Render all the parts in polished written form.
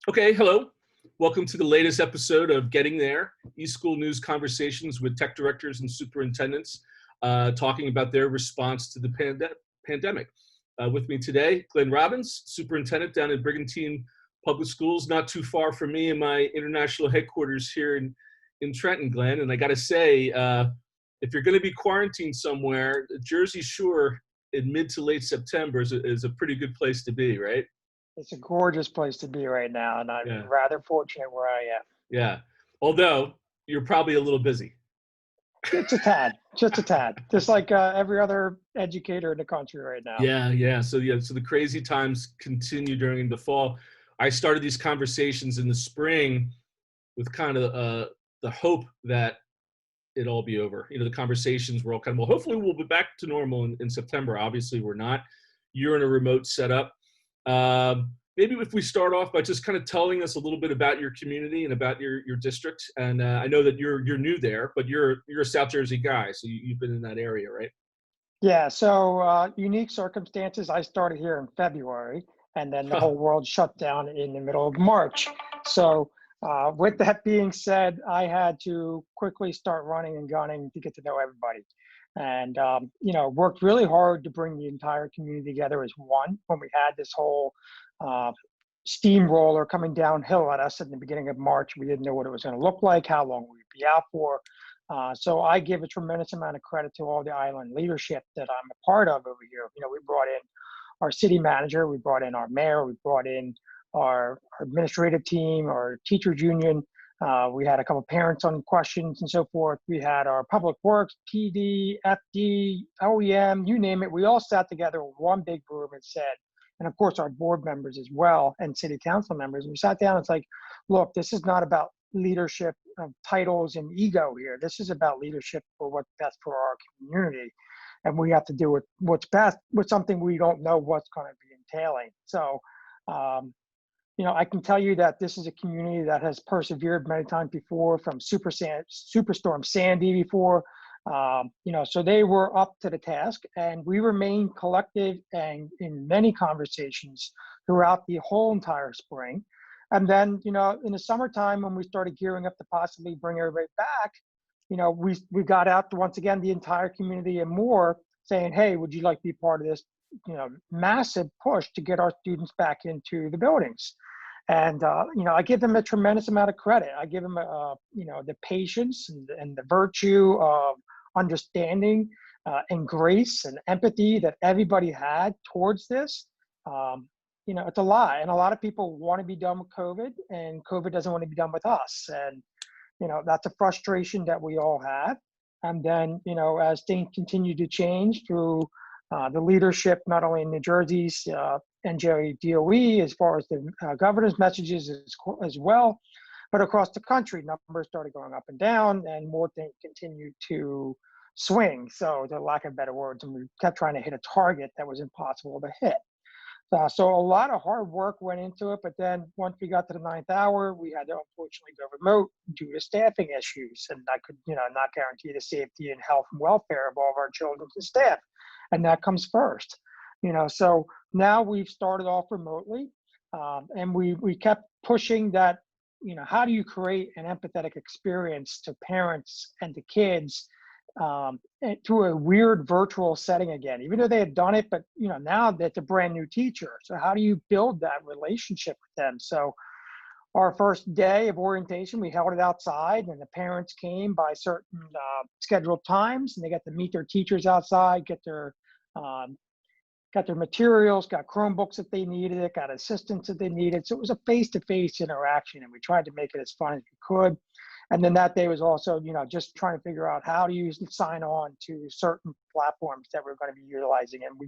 Okay, hello. Welcome to the latest episode of Getting There, eSchool news conversations with tech directors and superintendents talking about their response to the pandemic. With me today, Glenn Robbins, superintendent down at Brigantine Public Schools, not too far from me in my international headquarters here in Trenton, Glenn. And I got to say, if you're going to be quarantined somewhere, Jersey Shore in mid to late September is a pretty good place to be, right? It's a gorgeous place to be right now, and I'm Yeah. rather fortunate where I am. Yeah. Although you're probably a little busy. Just a tad, just like every other educator in the country right now. Yeah. So the crazy times continue during the fall. I started these conversations in the spring with kind of the hope that it all be over. The conversations were all kind of, well, hopefully we'll be back to normal in September. Obviously, we're not. You're in a remote setup. Maybe if we start off by just kind of telling us a little bit about your community and about your district. And I know that you're new there, but you're a South Jersey guy, so you've been in that area, right? Yeah, so unique circumstances. I started here in February, and then the Huh. whole world shut down in the middle of March. So, with that being said, I had to quickly start running and gunning to get to know everybody. And, worked really hard to bring the entire community together as one when we had this whole uh, steamroller coming downhill at us at the beginning of March. We didn't know what it was going to look like, how long we'd be out for. So I give a tremendous amount of credit to all the island leadership that I'm a part of over here. We brought in our city manager, we brought in our mayor, we brought in our administrative team, our teachers union. We had a couple parents on questions and so forth. We had our public works, PD, FD, OEM, you name it. We all sat together in one big room and said, and of course our board members as well and city council members. And we sat down and it's like, look, this is not about leadership of titles and ego here. This is about leadership for what's best for our community. And we have to do what's best with something we don't know what's going to be entailing. So, I can tell you that this is a community that has persevered many times before, from Superstorm Sandy before. So they were up to the task, and we remained collective and in many conversations throughout the whole entire spring. And then, in the summertime, when we started gearing up to possibly bring everybody back, we got out to, once again, the entire community and more, saying, hey, would you like to be part of this, massive push to get our students back into the buildings? And, I give them a tremendous amount of credit. I give them, the patience and the virtue of understanding and grace and empathy that everybody had towards this. It's a lot. And a lot of people want to be done with COVID, and COVID doesn't want to be done with us. And, that's a frustration that we all have. And then, as things continue to change through the leadership, not only in New Jersey's NJ DOE, as far as the governor's messages as well, but across the country, numbers started going up and down, and more things continue to swing. So, the lack of better words, and we kept trying to hit a target that was impossible to hit. So a lot of hard work went into it, but then once we got to the ninth hour, we had to unfortunately go remote due to staffing issues, and I could, not guarantee the safety and health and welfare of all of our children and staff, and that comes first. So now we've started off remotely, and we kept pushing that. How do you create an empathetic experience to parents and to kids? Through a weird virtual setting again, even though they had done it, but now that's a brand new teacher. So how do you build that relationship with them? So our first day of orientation, we held it outside, and the parents came by certain scheduled times, and they got to meet their teachers outside, got their materials, got Chromebooks that they needed, got assistants that they needed. So it was a face-to-face interaction, and we tried to make it as fun as we could. And then that day was also, just trying to figure out how to sign on to certain platforms that we're going to be utilizing. And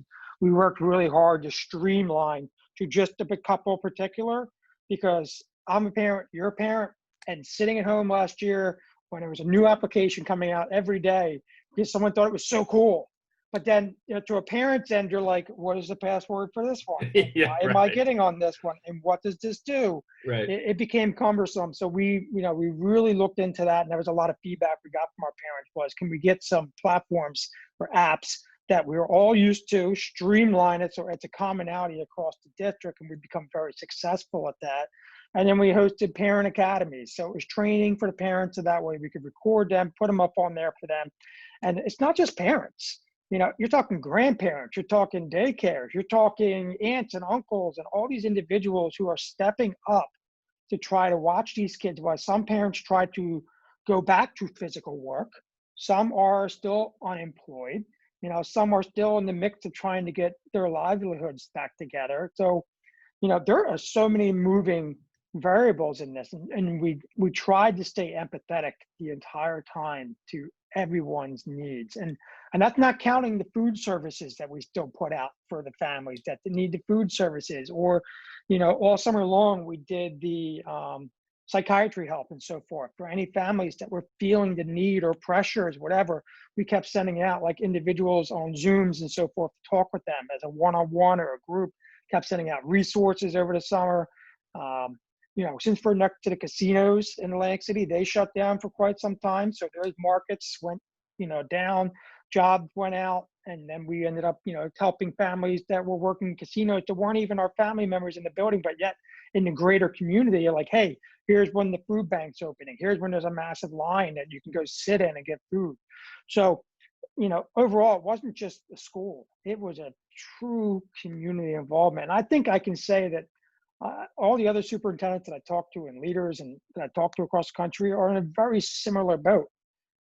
we worked really hard to streamline to just a couple particular, because I'm a parent, you're a parent, and sitting at home last year when there was a new application coming out every day, because someone thought it was so cool. But then, to a parent's end, you're like, what is the password for this one? Yeah, Why am I getting on this one? And what does this do? Right. It became cumbersome. So we really looked into that, and there was a lot of feedback we got from our parents was, can we get some platforms or apps that we're all used to, streamline it so it's a commonality across the district, and we've become very successful at that. And then we hosted parent academies. So it was training for the parents, so that way we could record them, put them up on there for them. And it's not just parents. You're talking grandparents, you're talking daycares, you're talking aunts and uncles, and all these individuals who are stepping up to try to watch these kids. While some parents try to go back to physical work, some are still unemployed. Some are still in the mix of trying to get their livelihoods back together. So, there are so many moving variables in this, and we tried to stay empathetic the entire time to everyone's needs, and that's not counting the food services that we still put out for the families that need the food services, or all summer long we did the psychiatry help and so forth for any families that were feeling the need or pressures, whatever. We kept sending out like individuals on Zooms and so forth to talk with them as a one-on-one or a group. Kept sending out resources over the summer. Since we're next to the casinos in Atlantic City, they shut down for quite some time. So those markets went, down, jobs went out, and then we ended up, helping families that were working in casinos that weren't even our family members in the building, but yet in the greater community, you're like, hey, here's when the food bank's opening. Here's when there's a massive line that you can go sit in and get food. So, overall, it wasn't just the school. It was a true community involvement. And I think I can say that all the other superintendents that I talk to and leaders and that I talk to across the country are in a very similar boat.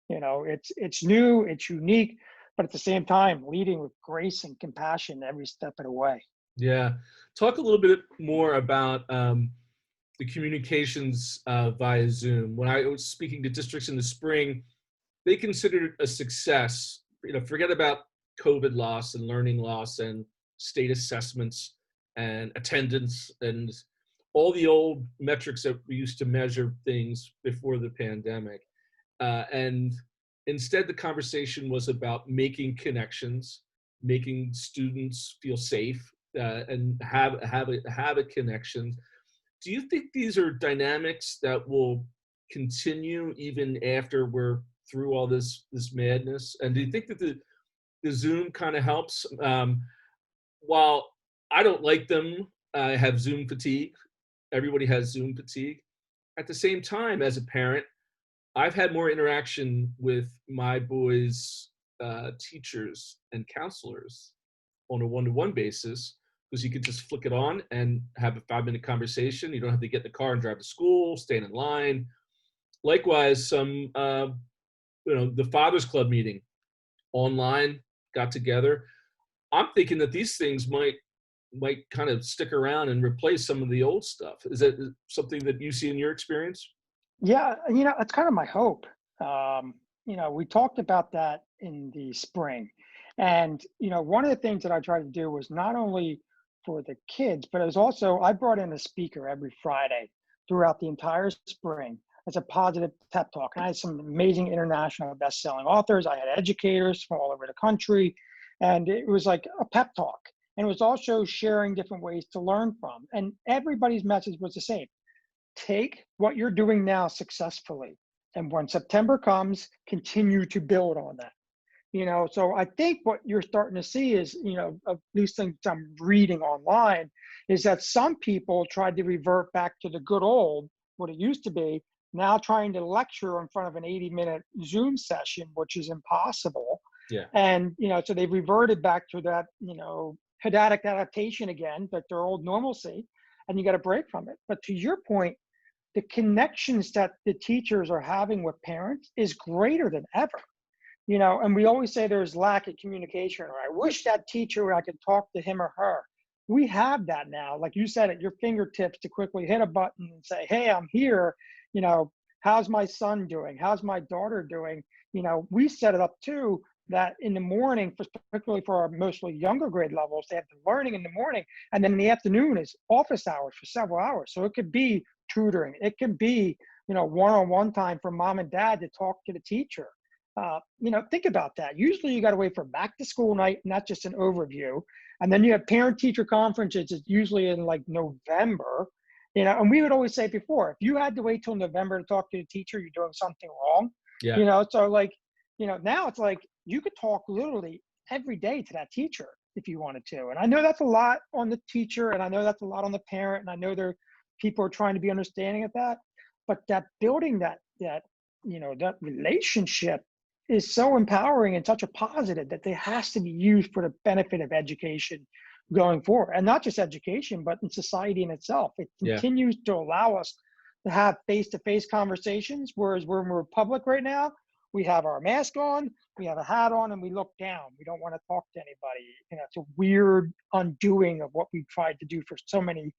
It's new, it's unique, but at the same time, leading with grace and compassion every step of the way. Yeah. Talk a little bit more about the communications via Zoom. When I was speaking to districts in the spring, they considered it a success. Forget about COVID loss and learning loss and state assessments and attendance and all the old metrics that we used to measure things before the pandemic. And instead, the conversation was about making connections, making students feel safe and have a connection. Do you think these are dynamics that will continue even after we're through all this madness? And do you think that the Zoom kind of helps? While I don't like them, I have Zoom fatigue. Everybody has Zoom fatigue. At the same time, as a parent, I've had more interaction with my boys' teachers and counselors on a one-to-one basis, because you can just flick it on and have a 5-minute conversation. You don't have to get in the car and drive to school, stand in line. Likewise, some, the Fathers Club meeting online, got together. I'm thinking that these things might kind of stick around and replace some of the old stuff. Is that something that you see in your experience? Yeah, it's kind of my hope. We talked about that in the spring. And, one of the things that I tried to do was not only for the kids, but it was also, I brought in a speaker every Friday throughout the entire spring as a positive pep talk. And I had some amazing international best-selling authors. I had educators from all over the country. And it was like a pep talk. And it was also sharing different ways to learn from. And everybody's message was the same. Take what you're doing now successfully. And when September comes, continue to build on that. So I think what you're starting to see is, at least things I'm reading online, is that some people tried to revert back to the good old, what it used to be, now trying to lecture in front of an 80-minute Zoom session, which is impossible. Yeah. And, so they've reverted back to that, pedagogic adaptation again, that their old normalcy, and you got to break from it. But to your point, the connections that the teachers are having with parents is greater than ever. And we always say there's lack of communication, or I wish that teacher, I could talk to him or her. We have that now, like you said, at your fingertips to quickly hit a button and say, hey, I'm here. How's my son doing? How's my daughter doing? We set it up too, that in the morning, particularly for our mostly younger grade levels, they have the learning in the morning, and then in the afternoon is office hours for several hours. So it could be tutoring. It could be, one-on-one time for mom and dad to talk to the teacher. Think about that. Usually you got to wait for back to school night, not just an overview. And then you have parent teacher conferences. It's usually in like November, and we would always say before, if you had to wait till November to talk to the teacher, you're doing something wrong. Yeah. So like, now it's like you could talk literally every day to that teacher if you wanted to. And I know that's a lot on the teacher, and I know that's a lot on the parent, and I know they're people are trying to be understanding of that. But that building that that relationship is so empowering and such a positive that it has to be used for the benefit of education going forward, and not just education, but in society in itself. It Yeah. continues to allow us to have face-to-face conversations, whereas when we're public right now, we have our mask on, we have a hat on, and we look down. We don't want to talk to anybody. It's a weird undoing of what we've tried to do for so many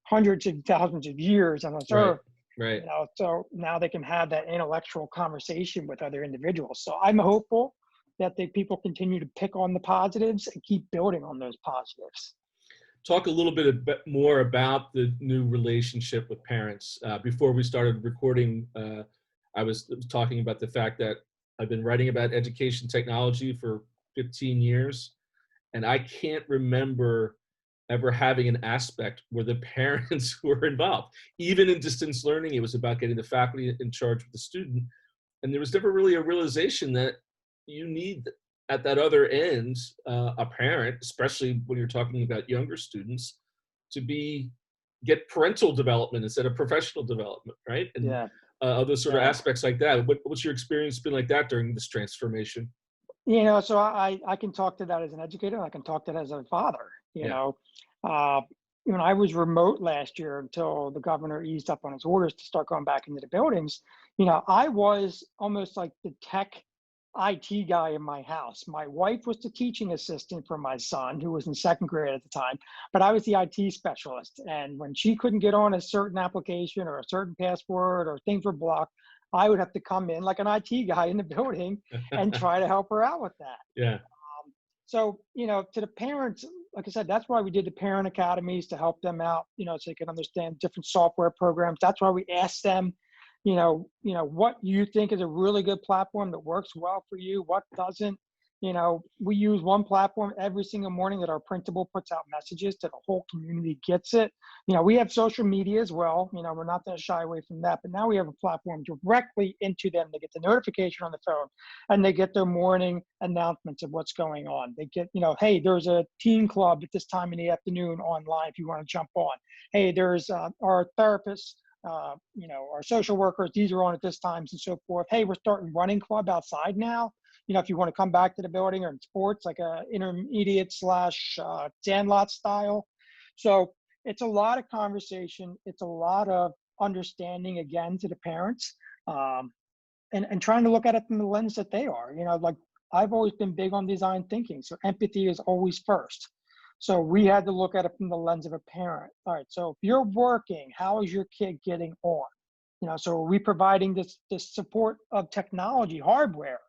hundreds of thousands of years on this Right. earth. Right. So now they can have that intellectual conversation with other individuals. So I'm hopeful that people continue to pick on the positives and keep building on those positives. Talk a little bit more about the new relationship with parents. Before we started recording, I was talking about the fact that I've been writing about education technology for 15 years, and I can't remember ever having an aspect where the parents were involved. Even in distance learning, it was about getting the faculty in charge of the student, and there was never really a realization that you need at that other end a parent, especially when you're talking about younger students, to get parental development instead of professional development, right? And Yeah. other sort of Yeah. aspects like that. What's your experience been like that during this transformation? So I can talk to that as an educator, and I can talk to that as a father. Yeah. When I was remote last year until the governor eased up on his orders to start going back into the buildings, I was almost like the tech IT guy in my house. My wife was the teaching assistant for my son, who was in second grade at the time, but I was the IT specialist. And when she couldn't get on a certain application or a certain password or things were blocked, I would have to come in like an IT guy in the building and try to help her out with that. Yeah. So, to the parents, like I said, that's why we did the parent academies to help them out, so they can understand different software programs. That's why we asked them, what you think is a really good platform that works well for you, what doesn't. We use one platform every single morning that our principal puts out messages to the whole community gets it. We have social media as well. We're not going to shy away from that, but now we have a platform directly into them. They get the notification on the phone and they get their morning announcements of what's going on. They get, hey, there's a teen club at this time in the afternoon online if you want to jump on. Hey, there's our therapists, our social workers, these are on at this times and so forth. Hey, we're starting running club outside now. If you want to come back to the building or in sports, like a intermediate / sandlot style. So it's a lot of conversation. It's a lot of understanding, again, to the parents, and trying to look at it from the lens that they are. Like I've always been big on design thinking. So empathy is always first. So we had to look at it from the lens of a parent. All right, so if you're working, how is your kid getting on? So are we providing this support of technology, hardware,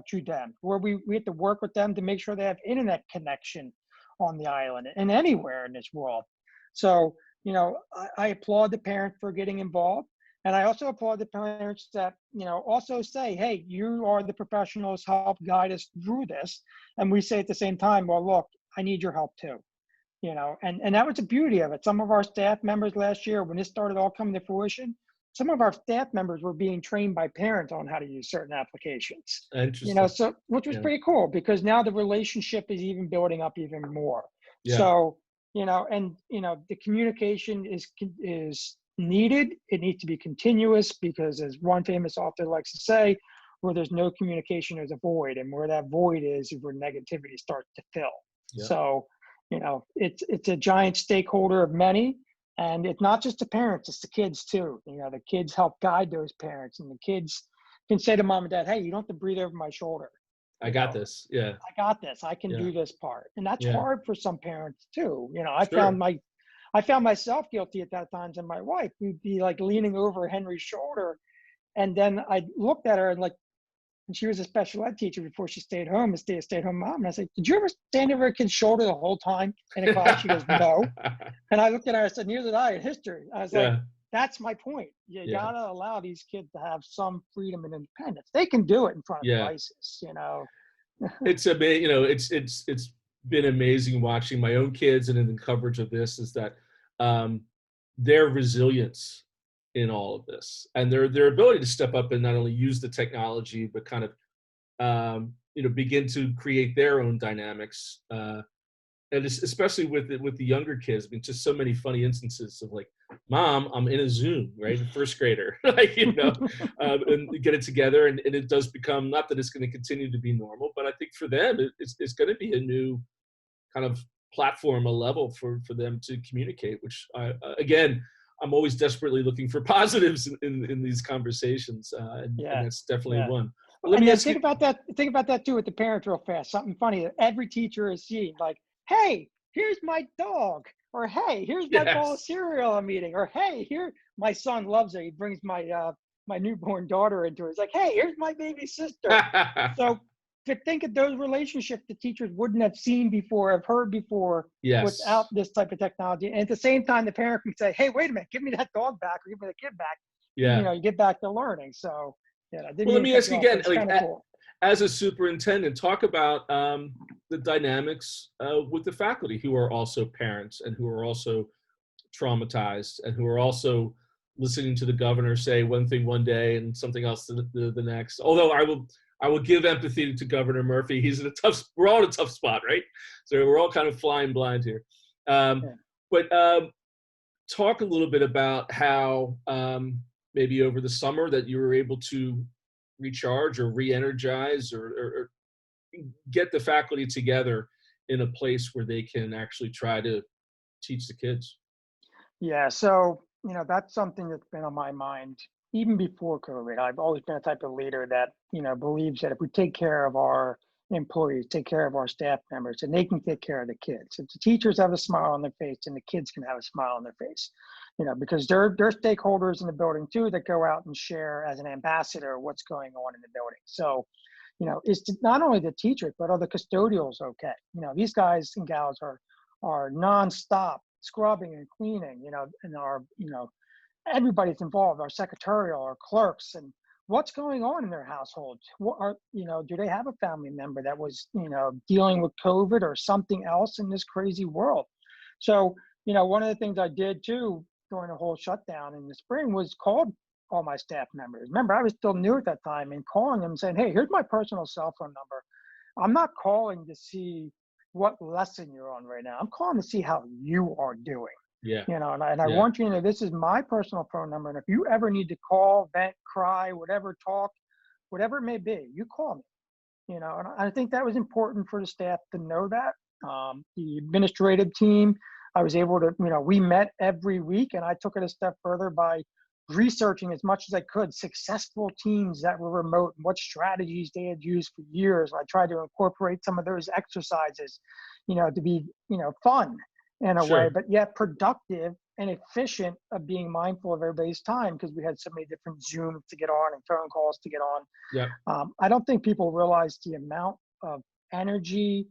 to them, where we have to work with them to make sure they have internet connection on the island and anywhere in this world. So, I applaud the parents for getting involved. And I also applaud the parents that, also say, hey, you are the professionals, help guide us through this. And we say at the same time, well, look, I need your help too. And that was the beauty of it. Some of our staff members last year, when this started all coming to fruition, some of our staff members were being trained by parents on how to use certain applications. Interesting. So which was pretty cool because now the relationship is even building up even more. Yeah. So, the communication is needed. It needs to be continuous because, as one famous author likes to say, where there's no communication, there's a void, and where that void is where negativity starts to fill. Yeah. So, it's a giant stakeholder of many. And it's not just the parents, it's the kids too. The kids help guide those parents, and the kids can say to mom and dad, hey, you don't have to breathe over my shoulder. I got this. Yeah. I got this. I can do this part. And that's Yeah. hard for some parents too. I Sure. found myself guilty at that times, and my wife, we'd be like leaning over Henry's shoulder. And then I looked at her and she was a special ed teacher before she stayed home, a stay-at-home mom. And I said, did you ever stand over a kid's shoulder the whole time in a class? She goes, no. And I looked at her, I said, neither did I in history. I was like, that's my point. You gotta allow these kids to have some freedom and independence. They can do it in front of devices, It's it's been amazing watching my own kids and in the coverage of this is that their resilience in all of this and their ability to step up and not only use the technology but kind of begin to create their own dynamics and especially with the younger kids, I mean, just so many funny instances of like, "Mom, I'm in a Zoom," right? A first grader, like, and get it together, and it does become, not that it's going to continue to be normal, but I think for them, it's going to be a new kind of platform, a level for them to communicate. Which again, I'm always desperately looking for positives in these conversations, and Yeah, that's definitely yeah. one. But let And me then ask you, think about that too with the parents real fast. Something funny that every teacher has seen, like, hey, here's my dog, or hey, here's my bowl of yes. cereal I'm eating, or hey, here my son loves it. He brings my newborn daughter into it. It's like, hey, here's my baby sister. So to think of those relationships the teachers wouldn't have seen before, have heard before without Yes. this type of technology. And at the same time, the parent can say, hey, wait a minute, give me that dog back or give me the kid back. Yeah. You get back to learning. So yeah, I didn't Well, let mean to me cut ask you you off, but again, it's like kind of cool. as a superintendent, talk about the dynamics with the faculty who are also parents and who are also traumatized and who are also listening to the governor say one thing one day and something else the next. Although I will give empathy to Governor Murphy. He's in a tough. We're all in a tough spot, right? So we're all kind of flying blind here. Um, Yeah. but talk a little bit about how maybe over the summer that you were able to recharge or re-energize or get the faculty together in a place where they can actually try to teach the kids. Yeah, so that's something that's been on my mind even before COVID. I've always been a type of leader that believes that if we take care of our employees, take care of our staff members, and they can take care of the kids. If the teachers have a smile on their face, and the kids can have a smile on their face, because they're stakeholders in the building too that go out and share as an ambassador what's going on in the building. So, not only the teachers but other custodials. Okay, these guys and gals are nonstop scrubbing and cleaning, and everybody's involved, our secretarial, our clerks, and what's going on in their households. What are, do they have a family member that was, dealing with COVID or something else in this crazy world? So, one of the things I did too during the whole shutdown in the spring was called all my staff members. Remember, I was still new at that time, and calling them saying, hey, here's my personal cell phone number. I'm not calling to see what lesson you're on right now. I'm calling to see how you are doing. Yeah, And I yeah, want you to know this is my personal phone number. And if you ever need to call, vent, cry, whatever, talk, whatever it may be, you call me. And I think that was important for the staff to know that. The administrative team, I was able to, we met every week, and I took it a step further by researching as much as I could successful teams that were remote and what strategies they had used for years. I tried to incorporate some of those exercises, to be, fun in a way, sure. but yet productive and efficient of being mindful of everybody's time because we had so many different Zooms to get on and phone calls to get on. Yeah, I don't think people realize the amount of energy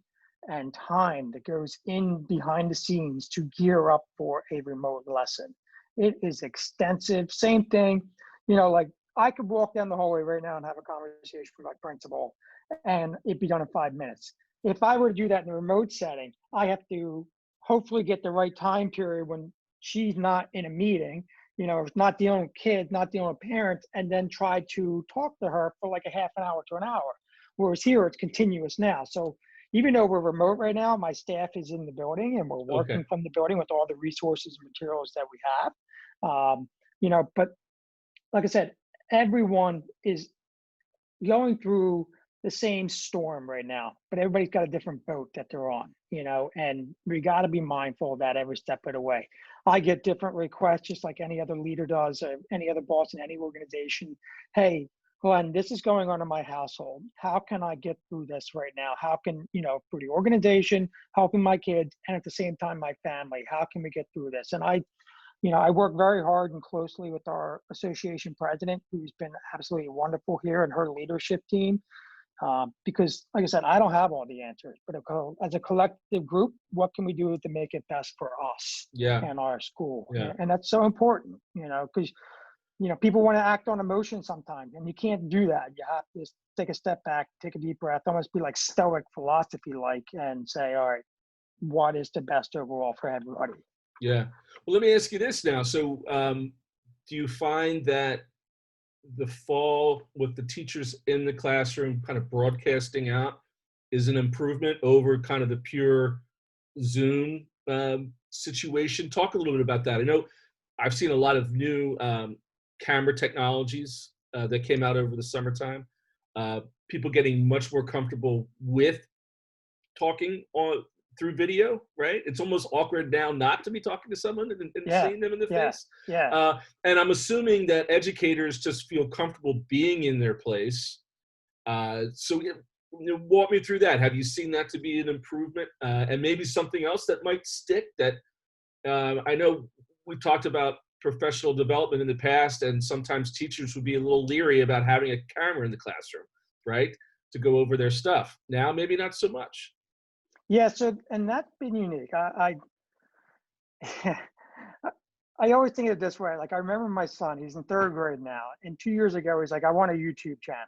and time that goes in behind the scenes to gear up for a remote lesson. It is extensive. Same thing, like I could walk down the hallway right now and have a conversation with my principal and it'd be done in 5 minutes. If I were to do that in a remote setting, I have to hopefully get the right time period when she's not in a meeting, not dealing with kids, not dealing with parents, and then try to talk to her for like a half an hour to an hour. Whereas here it's continuous now. So even though we're remote right now, my staff is in the building and we're okay. working from the building with all the resources and materials that we have. But like I said, everyone is going through the same storm right now, but everybody's got a different boat that they're on, and we got to be mindful of that every step of the way. I get different requests just like any other leader does, or any other boss in any organization. Hey, Glenn, this is going on in my household. How can I get through this right now? How can, for the organization, helping my kids, and at the same time, my family, how can we get through this? And I work very hard and closely with our association president, who's been absolutely wonderful here, and her leadership team. Because, like I said, I don't have all the answers, but as a collective group, what can we do to make it best for us Yeah, and our school? yeah. And that's so important, because people want to act on emotion sometimes, and you can't do that. You have to just take a step back, take a deep breath, almost be like stoic philosophy, and say, all right, what is the best overall for everybody? Yeah. Well, let me ask you this now. So, do you find that the fall with the teachers in the classroom kind of broadcasting out is an improvement over kind of the pure Zoom situation. Talk a little bit about that. I know I've seen a lot of new camera technologies that came out over the summertime. People getting much more comfortable with talking on through video, right? It's almost awkward now not to be talking to someone and Yeah, seeing them in the yeah, face. yeah. And I'm assuming that educators just feel comfortable being in their place. Walk me through that. Have you seen that to be an improvement, and maybe something else that might stick? That I know we've talked about professional development in the past, and sometimes teachers would be a little leery about having a camera in the classroom, right, to go over their stuff. Now, maybe not so much. Yeah, so and that's been unique. I I always think of it this way. Like I remember my son, he's in third grade now, and 2 years ago he's like, I want a YouTube channel.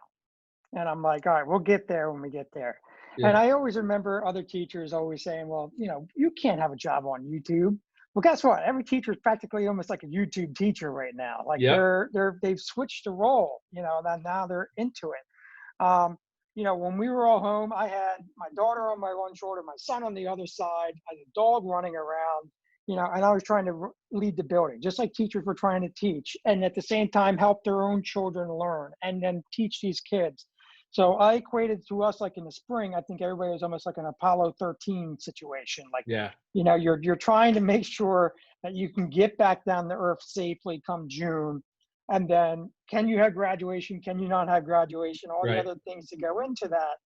And I'm like, all right, we'll get there when we get there. And Yeah, I always remember other teachers always saying, well, you can't have a job on YouTube. Well, guess what? Every teacher is practically almost like a YouTube teacher right now. Like yep, they've switched the role, that now they're into it. When we were all home, I had my daughter on my one shoulder, my son on the other side, I had a dog running around, and I was trying to lead the building, just like teachers were trying to teach, and at the same time help their own children learn and then teach these kids. So I equated to us like in the spring, I think everybody was almost like an Apollo 13 situation. Like, yeah, you're trying to make sure that you can get back down to earth safely come June. And then can you have graduation? Can you not have graduation? All the right, other things to go into that.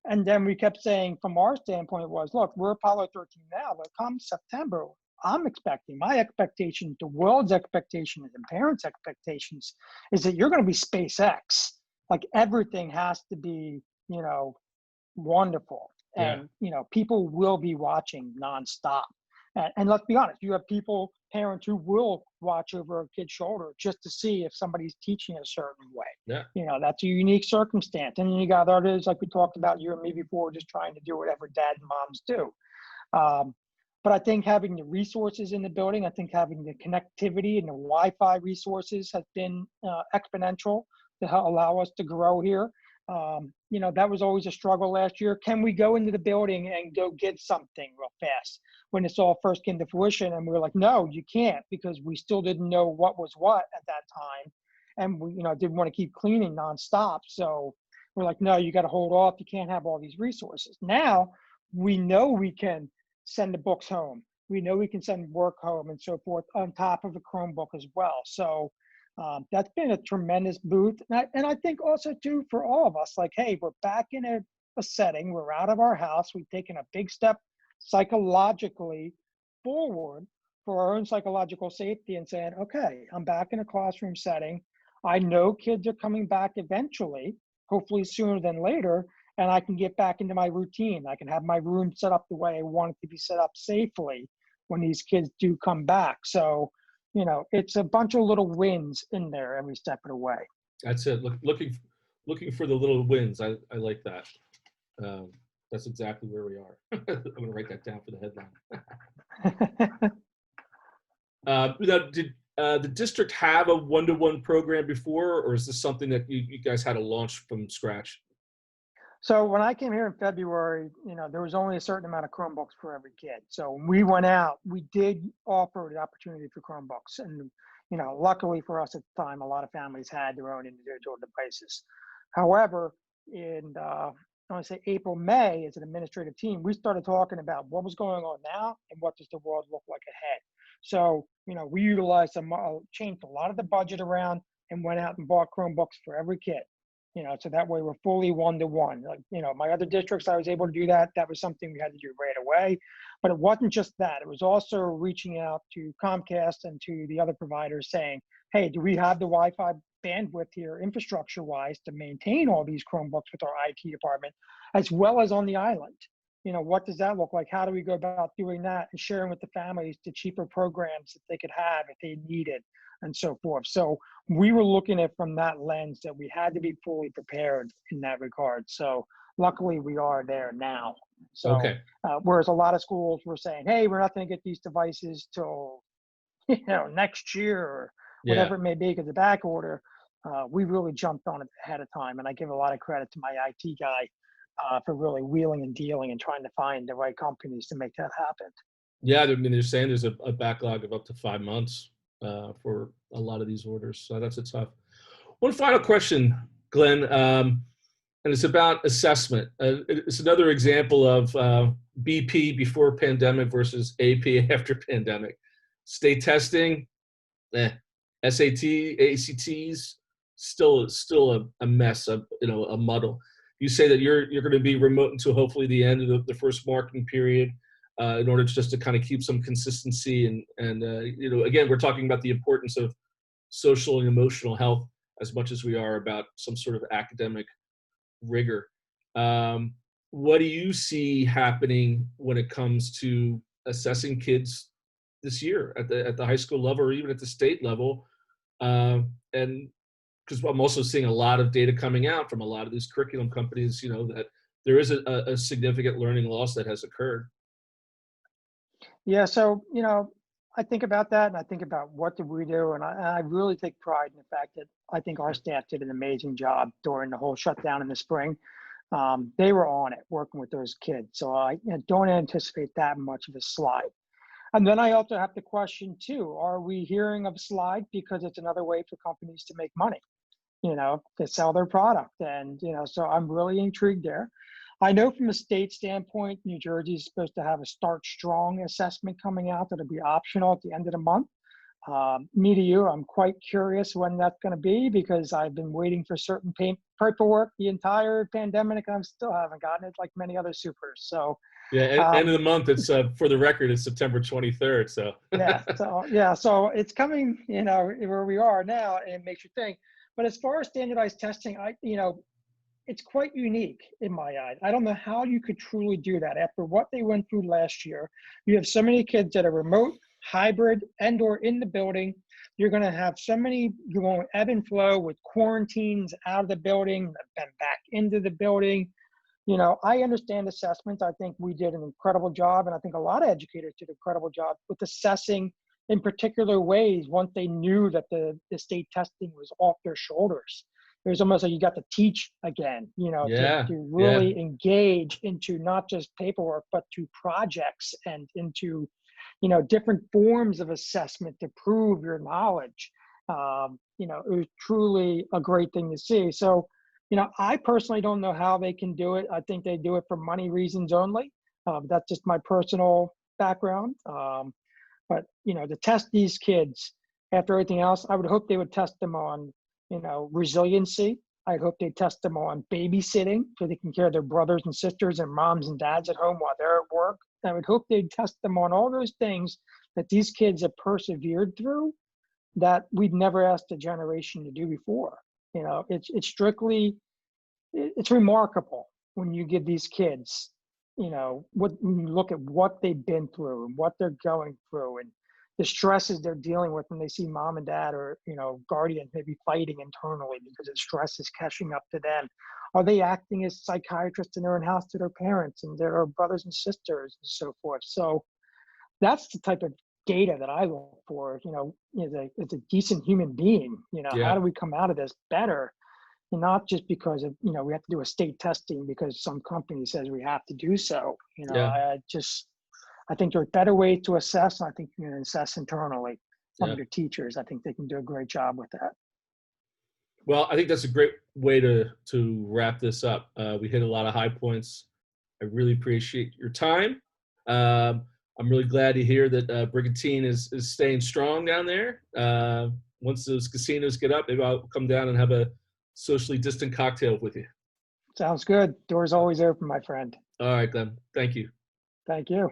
And then we kept saying from our standpoint was, look, we're Apollo 13 now, but come September, I'm expecting, my expectation, the world's expectation, and parents' expectations is that you're going to be SpaceX. Like everything has to be, wonderful. yeah, And, people will be watching nonstop. And let's be honest, you have parents who will watch over a kid's shoulder just to see if somebody's teaching a certain way. yeah, That's a unique circumstance. And then you got others, like we talked about you and me before, just trying to do whatever dad and moms do. Um, but I think having the resources in the building, I think having the connectivity and the Wi-Fi resources has been exponential to allow us to grow here. That was always a struggle last year. Can we go into the building and go get something real fast when this all first came to fruition? And we were like, no, you can't, because we still didn't know what was what at that time. And we, didn't want to keep cleaning nonstop. So we're like, no, you got to hold off. You can't have all these resources. Now we know we can send the books home. We know we can send work home and so forth on top of a Chromebook as well. So that's been a tremendous boost. And I think also too, for all of us, like, hey, we're back in a setting, we're out of our house. We've taken a big step psychologically forward for our own psychological safety and saying, okay, I'm back in a classroom setting. I know kids are coming back eventually, hopefully sooner than later, and I can get back into my routine. I can have my room set up the way I want it to be set up safely when these kids do come back. So, it's a bunch of little wins in there every step of the way. that's it. Looking for the little wins. I like that. Um, that's exactly where we are. I'm going to write that down for the headline. Now, did the district have a one-to-one program before, or is this something that you guys had to launch from scratch? So when I came here in February, there was only a certain amount of Chromebooks for every kid. So when we went out, we did offer the opportunity for Chromebooks. And, luckily for us at the time, a lot of families had their own individual devices. However, in, I want to say April, May, as an administrative team, we started talking about what was going on now and what does the world look like ahead. So, we utilized changed a lot of the budget around and went out and bought Chromebooks for every kid. So that way we're fully one-to-one. Like, my other districts, I was able to do that. That was something we had to do right away. But it wasn't just that. It was also reaching out to Comcast and to the other providers saying, hey, do we have the Wi-Fi bandwidth here infrastructure-wise to maintain all these Chromebooks with our IT department, as well as on the island? What does that look like? How do we go about doing that and sharing with the families the cheaper programs that they could have if they needed and so forth? So we were looking at from that lens that we had to be fully prepared in that regard. So luckily we are there now. So Okay. whereas a lot of schools were saying, hey, we're not going to get these devices till next year or Yeah. whatever it may be because the back order, we really jumped on it ahead of time. And I give a lot of credit to my IT guy for really wheeling and dealing and trying to find the right companies to make that happen. Yeah, I mean, they're saying there's a backlog of up to 5 months for a lot of these orders. So that's a tough. One final question, Glenn, and it's about assessment. It's another example of BP before pandemic versus AP after pandemic. State testing, SAT, ACTs, still a mess, a muddle. You say that you're going to be remote until hopefully the end of the first marking period. In order just to kind of keep some consistency and again, we're talking about the importance of social and emotional health as much as we are about some sort of academic rigor. What do you see happening when it comes to assessing kids this year at the high school level or even at the state level? And because I'm also seeing a lot of data coming out from a lot of these curriculum companies, that there is a significant learning loss that has occurred. Yeah, so, I think about that and I think about what did we do, and I really take pride in the fact that I think our staff did an amazing job during the whole shutdown in the spring. They were on it, working with those kids. So I don't anticipate that much of a slide. And then I also have to question too, are we hearing of a slide because it's another way for companies to make money, to sell their product? And, so I'm really intrigued there. I know from a state standpoint, New Jersey is supposed to have a Start Strong assessment coming out that'll be optional at the end of the month. Me to you, I'm quite curious when that's going to be because I've been waiting for certain paperwork the entire pandemic and I still haven't gotten it like many other supers. So yeah, end of the month. It's for the record, it's September 23rd. So so it's coming, where we are now, and it makes you think. But as far as standardized testing, it's quite unique in my eyes. I don't know how you could truly do that after what they went through last year. You have so many kids that are remote, hybrid, and or in the building. You're going to have so many, you're going to ebb and flow with quarantines out of the building, then back into the building. I understand assessments. I think we did an incredible job, and I think a lot of educators did an incredible job with assessing in particular ways once they knew that the state testing was off their shoulders. It was almost like you got to teach again, to really engage into not just paperwork, but to projects and into, different forms of assessment to prove your knowledge. It was truly a great thing to see. So, I personally don't know how they can do it. I think they do it for money reasons only. That's just my personal background. But, to test these kids after everything else, I would hope they would test them on resiliency. I hope they test them on babysitting so they can care of their brothers and sisters and moms and dads at home while they're at work. I would hope they'd test them on all those things that these kids have persevered through that we've never asked a generation to do before. It's remarkable when you give these kids, when you look at what they've been through and what they're going through and the stresses they're dealing with when they see mom and dad or, guardians maybe fighting internally because the stress is catching up to them. Are they acting as psychiatrists in their own house to their parents and their brothers and sisters and so forth? So that's the type of data that I look for, as a decent human being. How do we come out of this better? And not just because of, we have to do a state testing because some company says we have to do so. I think there are better ways to assess, and I think you can assess internally from your teachers. I think they can do a great job with that. Well, I think that's a great way to wrap this up. We hit a lot of high points. I really appreciate your time. I'm really glad to hear that Brigantine is staying strong down there. Once those casinos get up, maybe I'll come down and have a socially distant cocktail with you. Sounds good. Door's always open, my friend. All right, Glenn. Thank you. Thank you.